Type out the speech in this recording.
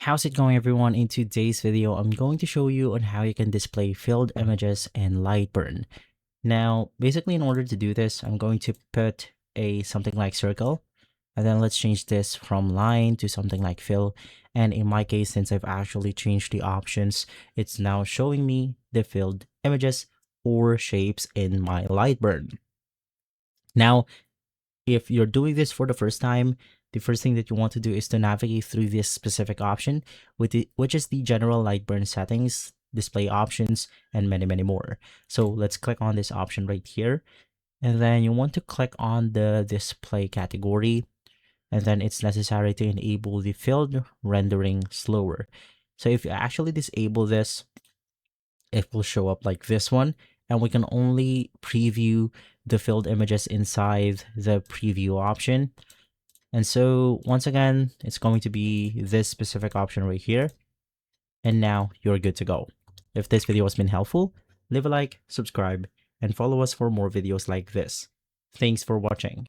How's it going, everyone? In today's video, I'm going to show you on how you can display filled images in Lightburn. Now, basically, in order to do this, I'm going to put a something like circle, and then let's change this from line to something like fill. And in my case, since I've actually changed the options, it's now showing me the filled images or shapes in my Lightburn. Now, if you're doing this for the first time, the first thing that you want to do is to navigate through this specific option, which is the general Lightburn settings, display options, and many more. So let's click on this option right here. And then you want to click on the display category. And then it's necessary to enable the filled rendering slower. So if you actually disable this, it will show up like this one, and we can only preview the filled images inside the preview option. And so once again, it's going to be this specific option right here. And now you're good to go. If this video has been helpful, leave a like, subscribe, and follow us for more videos like this. Thanks for watching.